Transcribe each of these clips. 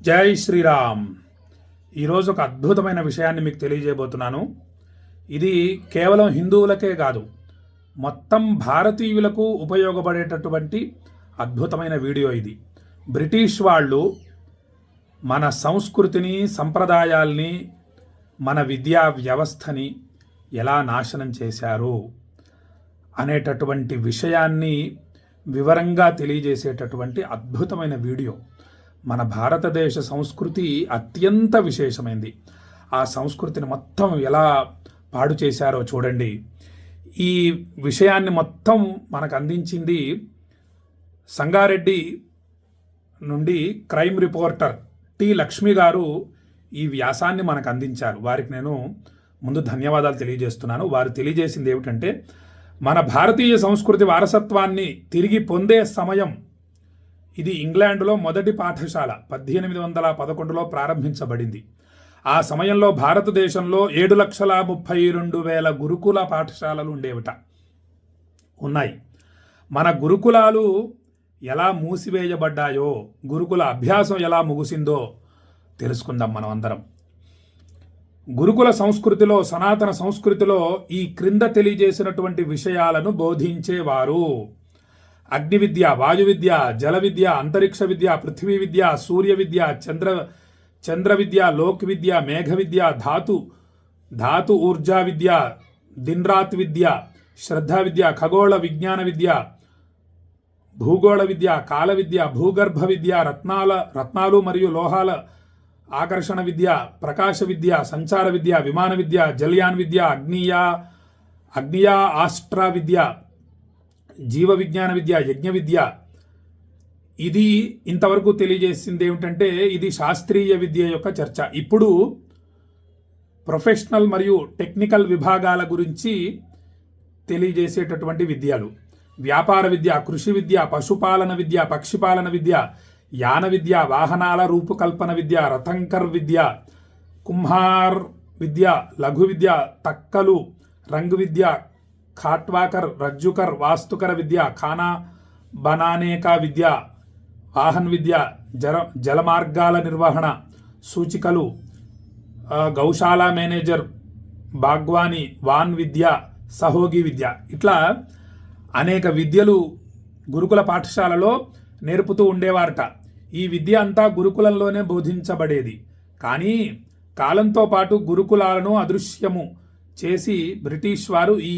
జై శ్రీరామ్. ఈరోజు ఒక అద్భుతమైన విషయాన్ని మీకు తెలియజేయబోతున్నాను. ఇది కేవలం హిందువులకే కాదు, మొత్తం భారతీయులకు ఉపయోగపడేటటువంటి అద్భుతమైన వీడియో ఇది. బ్రిటిష్ వాళ్ళు మన సంస్కృతిని, సంప్రదాయాల్ని, మన విద్యా వ్యవస్థని ఎలా నాశనం చేశారు అనేటటువంటి విషయాన్ని వివరంగా తెలియజేసేటటువంటి అద్భుతమైన వీడియో. మన భారతదేశ సంస్కృతి అత్యంత విశేషమైంది. ఆ సంస్కృతిని మొత్తం ఎలా పాడు చేశారో చూడండి. ఈ విషయాన్ని మొత్తం మనకు అందించింది సంగారెడ్డి నుండి క్రైమ్ రిపోర్టర్ టి లక్ష్మి గారు. ఈ వ్యాసాన్ని మనకు అందించారు. వారికి నేను ముందు ధన్యవాదాలు తెలియజేస్తున్నాను. వారు తెలియజేసింది ఏమిటంటే, మన భారతీయ సంస్కృతి వారసత్వాన్ని తిరిగి పొందే సమయం ఇది. ఇంగ్లాండ్లో మొదటి పాఠశాల 1811లో ప్రారంభించబడింది. ఆ సమయంలో భారతదేశంలో 7,32,000 గురుకుల పాఠశాలలు ఉన్నాయి. మన గురుకులాలు ఎలా మూసివేయబడ్డాయో, గురుకుల అభ్యాసం ఎలా ముగిసిందో తెలుసుకుందాం మనం అందరం. గురుకుల సంస్కృతిలో, సనాతన సంస్కృతిలో ఈ క్రింద తెలియజేసినటువంటి విషయాలను బోధించేవారు: అగ్ని విద్య, వాయు విద్య, జల విద్య, అంతరిక్ష విద్య, పృథ్వీ విద్య, సూర్య విద్య, చంద్ర విద్య, లోక్ విద్య, మేఘ విద్య, ధాతు ఊర్జా విద్య, దిన్రాత్ విద్య, శ్రద్ధ విద్య, ఖగోళ విజ్ఞాన విద్య, భూగోళ విద్య, కాల విద్య, భూగర్భ విద్య, రత్నాలు మరియు లోహాల ఆకర్షణ విద్య, ప్రకాశ విద్య, సంచార విద్య, విమాన విద్య, జల్యాన్ విద్య, అగ్నియా ఆస్ట్రా విద్య, జీవ విజ్ఞాన విద్య, యజ్ఞ విద్య. ఇది ఇంతవరకు తెలియజేసింది ఏమిటంటే, ఇది శాస్త్రీయ విద్య యొక్క చర్చ. ఇప్పుడు ప్రొఫెషనల్ మరియు టెక్నికల్ విభాగాల గురించి తెలియజేసేటటువంటి విద్యలు: వ్యాపార విద్య, కృషి విద్య, పశుపాలన విద్య, పక్షిపాలన విద్య, యాన విద్య, వాహనాల రూపకల్పన విద్య, రథంకర్ విద్య, కుంహార్ విద్య, లఘు విద్య, తక్కలు, రంగు విద్య, ఖాట్వాకర్, రజ్జుకర్, వాస్తుకర విద్య, ఖానా బనానేకా విద్య, వాహన్ విద్య, జలమార్గాల నిర్వహణ, సూచికలు, గౌశాల మేనేజర్, బాగ్వాని, వాన్ విద్య, సహోగి విద్య. ఇట్లా అనేక విద్యలు గురుకుల పాఠశాలలో నేర్పుతూ ఉండేవారట. ఈ విద్య అంతా గురుకులంలోనే బోధించబడేది. కానీ కాలంతో పాటు గురుకులాలను అదృశ్యము చేసి బ్రిటిష్ వారు ఈ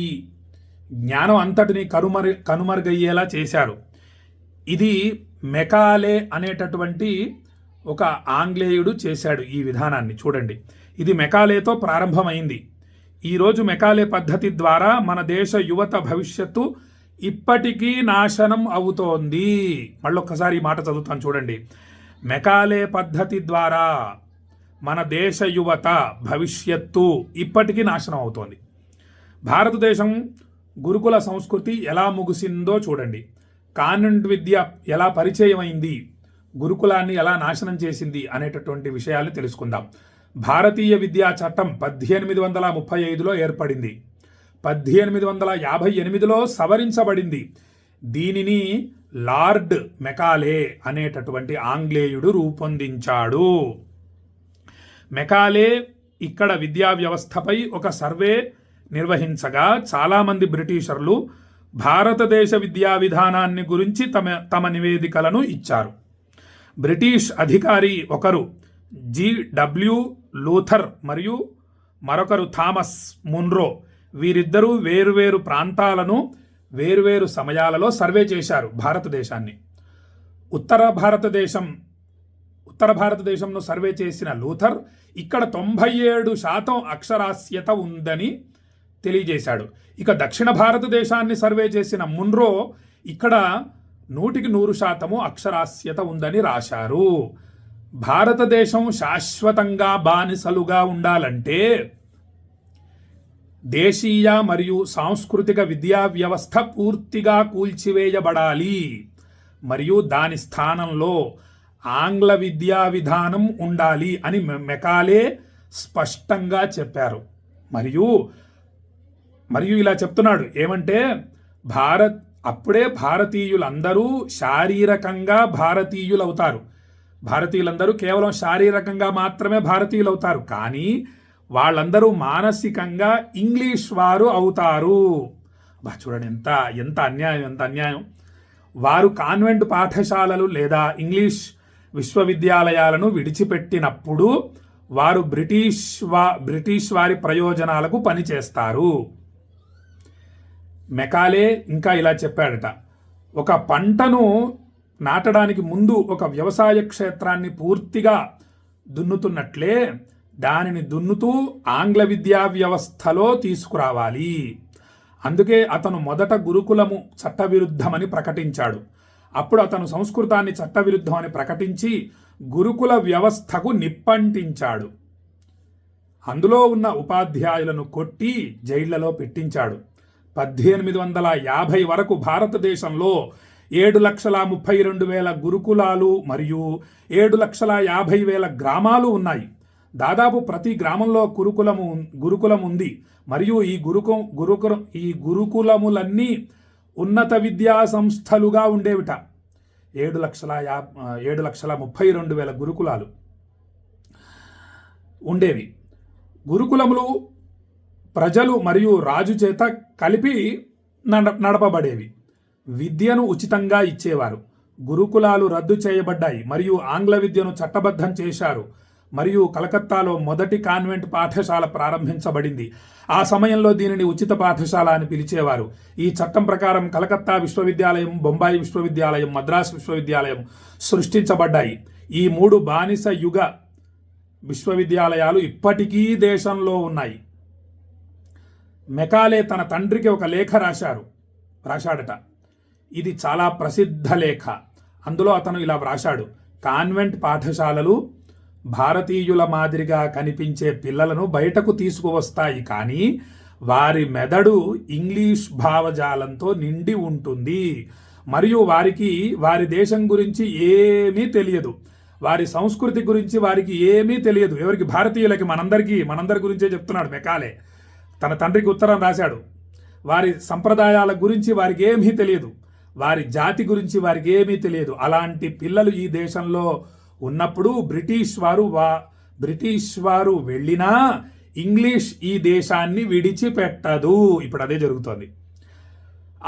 జ్ఞానం అంతటిని కనుమరుగయ్యేలా చేశారు. ఇది మెకాలే అనేటటువంటి ఒక ఆంగ్లేయుడు చేశాడు ఈ విధానాన్ని. చూడండి, ఇది మెకాలేతో ప్రారంభమైంది. ఈరోజు మెకాలే పద్ధతి ద్వారా మన దేశ యువత భవిష్యత్తు ఇప్పటికీ నాశనం అవుతోంది. మళ్ళొక్కసారి ఈ మాట చదువుతాను చూడండి. మెకాలే పద్ధతి ద్వారా మన దేశ యువత భవిష్యత్తు ఇప్పటికీ నాశనం అవుతోంది. భారతదేశం గురుకుల సంస్కృతి ఎలా ముగిసిందో చూడండి. కాన్వెంట్ విద్య ఎలా పరిచయమైంది, గురుకులాన్ని ఎలా నాశనం చేసింది అనేటటువంటి విషయాలు తెలుసుకుందాం. భారతీయ విద్యా చట్టం 1835లో ఏర్పడింది. 1858లో సవరించబడింది. దీనిని లార్డ్ మెకాలే అనేటటువంటి ఆంగ్లేయుడు రూపొందించాడు. మెకాలే ఇక్కడ విద్యా వ్యవస్థపై ఒక సర్వే నిర్వహించగా చాలామంది బ్రిటిషర్లు భారతదేశ విద్యా విధానాన్ని గురించి తమ నివేదికలను ఇచ్చారు. బ్రిటిష్ అధికారి ఒకరు G.W. లూథర్ మరియు మరొకరు థామస్ మున్రో, వీరిద్దరూ వేరువేరు ప్రాంతాలను వేరువేరు సమయాలలో సర్వే చేశారు భారతదేశాన్ని. ఉత్తర భారతదేశంను సర్వే చేసిన లూథర్ ఇక్కడ 97% అక్షరాస్యత ఉందని తెలియజేశాడు. ఇక దక్షిణ భారతదేశాన్ని సర్వే చేసిన మున్రో ఇక్కడ 100% అక్షరాస్యత ఉందని రాశారు. భారతదేశం శాశ్వతంగా బానిసలుగా ఉండాలంటే దేశీయ మరియు సాంస్కృతిక విద్యా వ్యవస్థ పూర్తిగా కూల్చివేయబడాలి మరియు దాని స్థానంలో ఆంగ్ల విద్యా విధానం ఉండాలి అని మెకాలే స్పష్టంగా చెప్పారు. మరియు ఇలా చెప్తున్నాడు ఏమంటే, అప్పుడే భారతీయులందరూ శారీరకంగా భారతీయులవుతారు. భారతీయులందరూ కేవలం శారీరకంగా మాత్రమే భారతీయులు అవుతారు, కానీ వాళ్ళందరూ మానసికంగా ఇంగ్లీష్ వారు అవుతారు. చూడండి ఎంత ఎంత అన్యాయం. వారు కాన్వెంట్ పాఠశాలలు లేదా ఇంగ్లీష్ విశ్వవిద్యాలయాలను విడిచిపెట్టినప్పుడు వారు బ్రిటిష్ వారి ప్రయోజనాలకు పనిచేస్తారు. మెకాలే ఇంకా ఇలా చెప్పాడట, ఒక పంటను నాటడానికి ముందు ఒక వ్యవసాయ క్షేత్రాన్ని పూర్తిగా దున్నుతున్నట్లే దానిని దున్నుతూ ఆంగ్ల విద్యా వ్యవస్థలో తీసుకురావాలి. అందుకే అతను మొదట గురుకులము చట్టవిరుద్ధమని ప్రకటించాడు. అప్పుడు అతను సంస్కృతాన్ని చట్టవిరుద్ధమని ప్రకటించి గురుకుల వ్యవస్థకు నిప్పంటించాడు. అందులో ఉన్న ఉపాధ్యాయులను కొట్టి జైళ్లలో పెట్టించాడు. 1850 వరకు భారతదేశంలో 7,32,000 గురుకులాలు మరియు 7,50,000 గ్రామాలు ఉన్నాయి. దాదాపు ప్రతి గ్రామంలో గురుకులం ఉంది మరియు ఈ గురుకులములన్నీ ఉన్నత విద్యా సంస్థలుగా ఉండేవిట. 7,32,000 గురుకులాలు ఉండేవి. గురుకులములు ప్రజలు మరియు రాజు చేత కలిపి నడపబడేవి. విద్యను ఉచితంగా ఇచ్చేవారు. గురుకులాలు రద్దు చేయబడ్డాయి మరియు ఆంగ్ల విద్యను చట్టబద్ధం చేశారు మరియు కలకత్తాలో మొదటి కాన్వెంట్ పాఠశాల ప్రారంభించబడింది. ఆ సమయంలో దీనిని ఉచిత పాఠశాల అని పిలిచేవారు. ఈ చట్టం ప్రకారం కలకత్తా విశ్వవిద్యాలయం, బొంబాయి విశ్వవిద్యాలయం, మద్రాసు విశ్వవిద్యాలయం సృష్టించబడ్డాయి. ఈ 3 బానిస యుగ విశ్వవిద్యాలయాలు ఇప్పటికీ దేశంలో ఉన్నాయి. మెకాలే తన తండ్రికి ఒక లేఖ రాశాడట. ఇది చాలా ప్రసిద్ధ లేఖ. అందులో అతను ఇలా వ్రాశాడు, కాన్వెంట్ పాఠశాలలు భారతీయుల మాదిరిగా కనిపించే పిల్లలను బయటకు తీసుకువస్తాయి, కానీ వారి మెదడు ఇంగ్లీష్ భావజాలంతో నిండి ఉంటుంది మరియు వారికి వారి దేశం గురించి ఏమీ తెలియదు, వారి సంస్కృతి గురించి వారికి ఏమీ తెలియదు. ఎవరికి? భారతీయులకి, మనందరి గురించే చెప్తున్నాడు మెకాలే. తన తండ్రికి ఉత్తరం రాశాడు. వారి సంప్రదాయాల గురించి వారికి ఏమీ తెలియదు, వారి జాతి గురించి వారికి ఏమీ తెలియదు. అలాంటి పిల్లలు ఈ దేశంలో ఉన్నప్పుడు బ్రిటిష్ వారు వెళ్ళినా ఇంగ్లీష్ ఈ దేశాన్ని విడిచిపెట్టదు. ఇప్పుడు అదే జరుగుతోంది.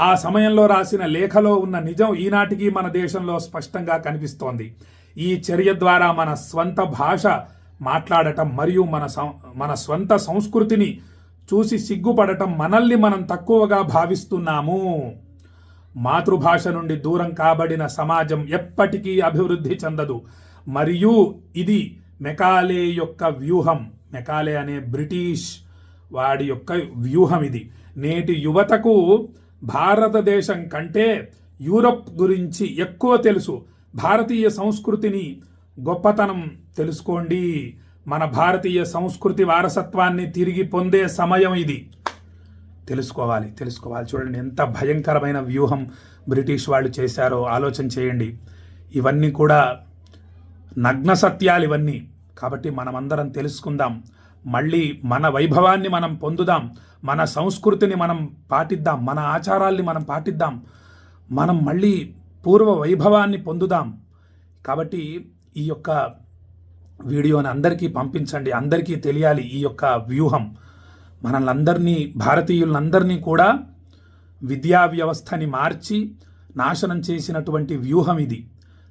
ఆ సమయంలో రాసిన లేఖలో ఉన్న నిజం ఈనాటికి మన దేశంలో స్పష్టంగా కనిపిస్తోంది. ఈ చర్య ద్వారా మన స్వంత భాష మాట్లాడటం మరియు మన స్వంత సంస్కృతిని చూసి సిగ్గుపడటం, మనల్ని మనం తక్కువగా భావిస్తున్నాము. మాతృభాష నుండి దూరం కాబడిన సమాజం ఎప్పటికీ అభివృద్ధి చెందదు. మరియు ఇది మెకాలే యొక్క వ్యూహం. మెకాలే అనే బ్రిటిష్ వాడి యొక్క వ్యూహం ఇది. నేటి యువతకు భారతదేశం కంటే యూరప్ గురించి ఎక్కువ తెలుసు. భారతీయ సంస్కృతిని గొప్పతనం తెలుసుకోండి. మన భారతీయ సంస్కృతి వారసత్వాన్ని తిరిగి పొందే సమయం ఇది. తెలుసుకోవాలి. చూడండి ఎంత భయంకరమైన వ్యూహం బ్రిటిష్ వాళ్ళు చేశారో ఆలోచన చేయండి. ఇవన్నీ కూడా నగ్న సత్యాలు ఇవన్నీ. కాబట్టి మనమందరం తెలుసుకుందాం. మళ్ళీ మన వైభవాన్ని మనం పొందుదాం, మన సంస్కృతిని మనం పాటిద్దాం, మన ఆచారాల్ని మనం పాటిద్దాం, మనం మళ్ళీ పూర్వ వైభవాన్ని పొందుదాం. కాబట్టి ఈ యొక్క వీడియోని అందరికీ పంపించండి, అందరికీ తెలియాలి ఈ యొక్క వ్యూహం. మనల్ని భారతీయులందరినీ కూడా విద్యా వ్యవస్థని మార్చి నాశనం చేసినటువంటి వ్యూహం ఇది.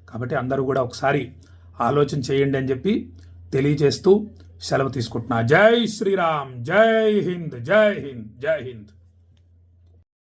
కాబట్టి అందరూ కూడా ఒకసారి ఆలోచన చేయండి అని చెప్పి తెలియజేస్తూ సెలవు తీసుకుంటున్నా. జై శ్రీరామ్, జై హింద్, జై హింద్, జై హింద్.